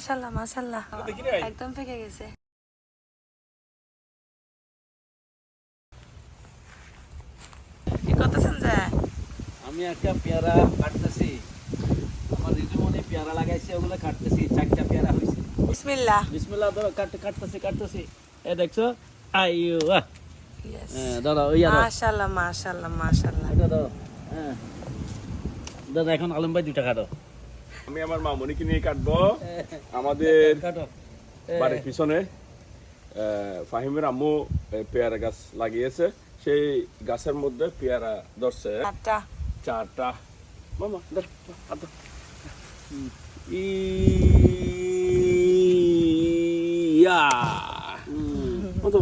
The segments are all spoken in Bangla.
মাশাআল্লাহ মাশাআল্লাহ একদম পেকে গেছে। কি করতেছেন যে? আমি একটা পেয়ারা কাটতেছি। আমার রিজুমনি পেয়ারা লাগাইছে, ওগুলো কাটতেছি। চারটা পেয়ারা হইছে। বিসমিল্লাহ বিসমিল্লাহ ধরো, কাটতেছি। এ দেখছো? আইয়ো ইয়েস ধরো ওই আর মাশাআল্লাহ মাশাআল্লাহ মাশাআল্লাহ। এটা ধরো। হ্যাঁ দাদা, এখন আলম ভাই দুইটা কাটো। আমি আমার মামনিকে নিয়ে কাটবো। আমাদের কাটো। বাড়ির পিছনে ফাহিমের আম্মু পেয়ারা গাছ লাগিয়েছে। সেই গাছের মধ্যে পেয়ারা ধরছে আটটা। চারটা। মামা ধর, হাত ধর। ইয়া মতো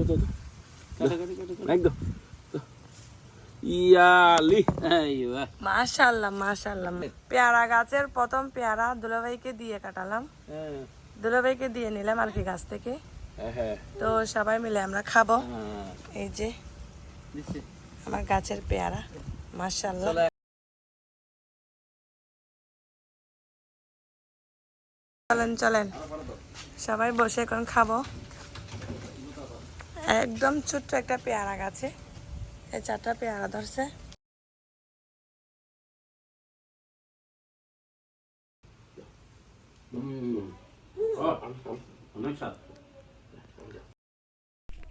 একদম ইয়ালি। আইয়ো মাশাআল্লাহ মাশাআল্লাহ। পেয়ারা গাছের প্রথম পেয়ারা দুলাভাইকে দিয়ে কাটালাম, হ্যাঁ দুলাভাইকে দিয়ে নিলাম আর কি গাছ থেকে। হ্যাঁ তো সবাই মিলে আমরা খাবো। হ্যাঁ এই যে দিছি। আমার গাছের পেয়ারা মাশাআল্লাহ। চলো চলেন চলেন সবাই বসে এখন খাবো। একদম ছোট্ট একটা পেয়ারা গাছে এই চারটা পেয়ারা ধরছে। অনেক স্বাদ।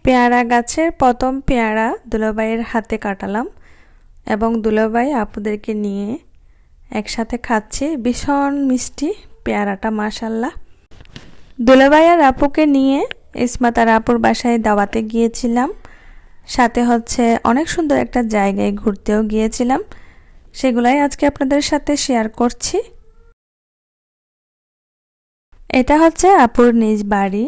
পেয়ারা গাছের প্রথম পেয়ারা দুলাভাইয়ের হাতে কাটালাম এবং দুলাভাই আপুদেরকে নিয়ে একসাথে খাচ্ছি। ভীষণ মিষ্টি পেয়ারাটা মাশাআল্লাহ। দুলাভাই আর আপুকে নিয়ে ইসমাত আর আপুর বাসায় দাওয়াতে গিয়েছিলাম, সাথে হচ্ছে অনেক সুন্দর একটা জায়গায় ঘুরতেও গিয়েছিলাম। সেগুলাই আজকে আপনাদের সাথে শেয়ার করছি। এটা হচ্ছে আপুর নিজ বাড়ি।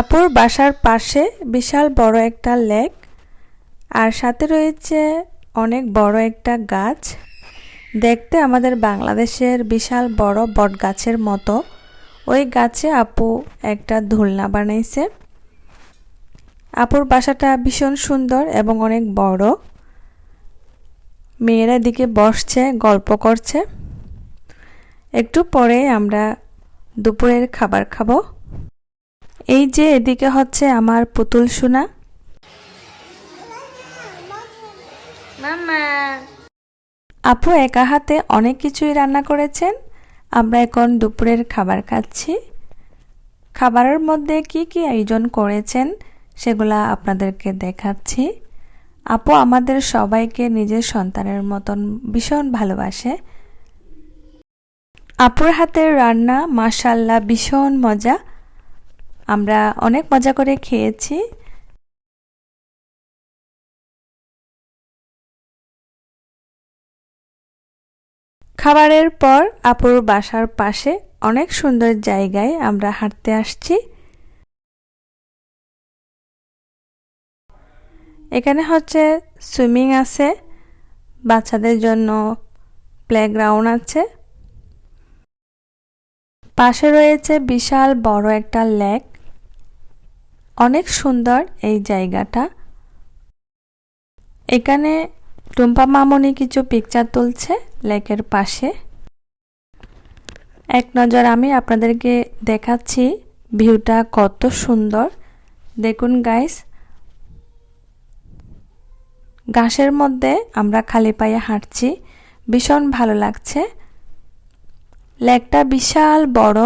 আপুর বাসার পাশে বিশাল বড় একটা লেক, আর সাথে রয়েছে অনেক বড় একটা গাছ। দেখতে আমাদের বাংলাদেশের বিশাল বড় বট গাছের মতো। ওই গাছে আপু একটা দোলনা বানাইছে। আপুর বাসাটা ভীষণ সুন্দর এবং অনেক বড়। মেয়েরা এদিকে বসছে, গল্প করছে। একটু পরে আমরা দুপুরের খাবার খাবো। এই যে এদিকে হচ্ছে আমার পুতুল সোনা। আপু একা হাতে অনেক কিছুই রান্না করেছেন। আমরা এখন দুপুরের খাবার খাচ্ছি। খাবারের মধ্যে কি কি আয়োজন করেছেন সেগুলা আপনাদেরকে দেখাচ্ছি। আপু আমাদের সবাইকে নিজের সন্তানের মতন ভীষণ ভালোবাসে। আপুর হাতের রান্না মাশাআল্লাহ ভীষণ মজা। আমরা অনেক মজা করে খেয়েছি। খাবারের পর আপুর বাসার পাশে অনেক সুন্দর জায়গায় আমরা হাঁটতে আসছি। এখানে হচ্ছে সুইমিং আছে, বাচ্চাদের জন্য প্লেগ্রাউন্ড আছে। পাশে রয়েছে বিশাল বড় একটা লেক। অনেক সুন্দর এই জায়গাটা। এখানে টুম্পা মামনি কিছু পিকচার তুলছে লেকের পাশে। এক নজর আমি আপনাদেরকে দেখাচ্ছি ভিউটা কত সুন্দর। দেখুন গাইস, ঘাসের মধ্যে আমরা খালি পায়ে হাঁটছি, ভীষণ ভালো লাগছে। লেকটা বিশাল বড়।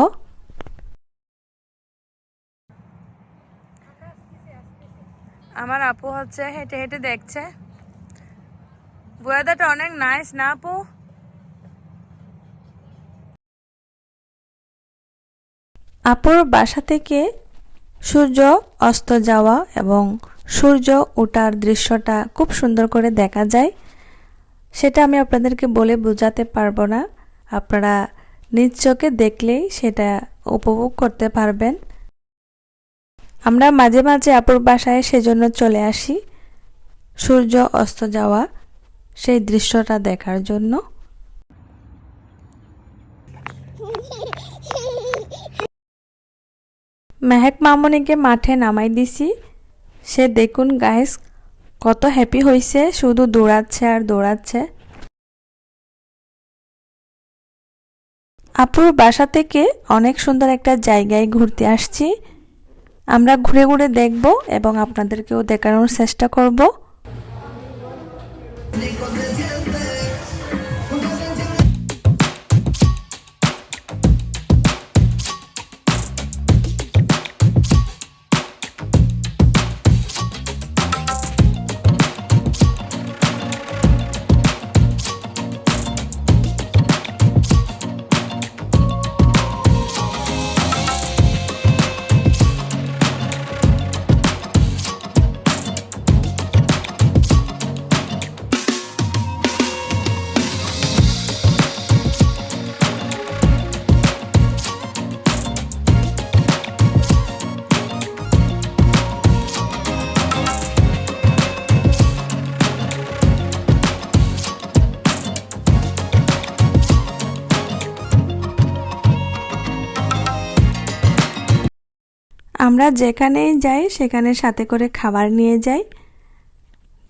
আমার আপু হচ্ছে হেঁটে হেঁটে দেখছে। ওয়েদারটা অনেক নাইস না আপু? আপুর বাসা থেকে সূর্য অস্ত যাওয়া এবং সূর্য ওঠার দৃশ্যটা খুব সুন্দর করে দেখা যায়। সেটা আমি আপনাদেরকে বলে বোঝাতে পারবো না, আপনারা নিজ চোখে দেখলেই সেটা উপভোগ করতে পারবেন। আমরা মাঝে মাঝে আপুর বাসায় সেজন্য চলে আসি সূর্য অস্ত যাওয়া সেই দৃশ্যটা দেখার জন্য। মেহেক মামনিকে মাঠে নামাই দিছি। সে দেখুন গাইস কত হ্যাপি হয়েছে, শুধু দৌড়াচ্ছে আর দৌড়াচ্ছে। আপুর বাসা থেকে অনেক সুন্দর একটা জায়গায় ঘুরতে আসছি। আমরা ঘুরে ঘুরে দেখব এবং আপনাদেরকেও দেখানোর চেষ্টা করব। আমরা যেখানেই যাই সেখানে সাথে করে খাবার নিয়ে যাই।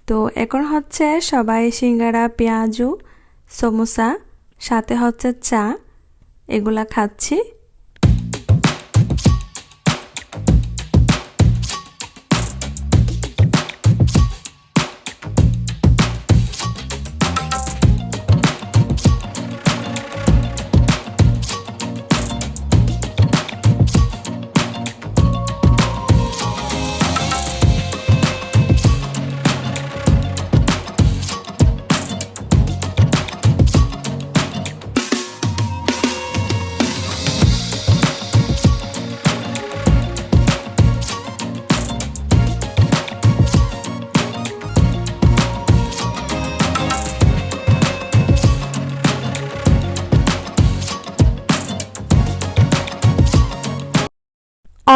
তো এখন হচ্ছে সবাই সিঙ্গারা, পেঁয়াজু, সমোসা, সাথে হচ্ছে চা, এগুলা খাচ্ছি।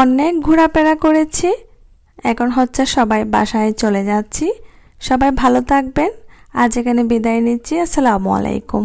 অনেক ঘোরাফেরা করেছি, এখন হচ্ছে সবাই বাসায় চলে যাচ্ছি। সবাই ভালো থাকবেন, আজ এখানে বিদায় নিচ্ছি। আসসালামু আলাইকুম।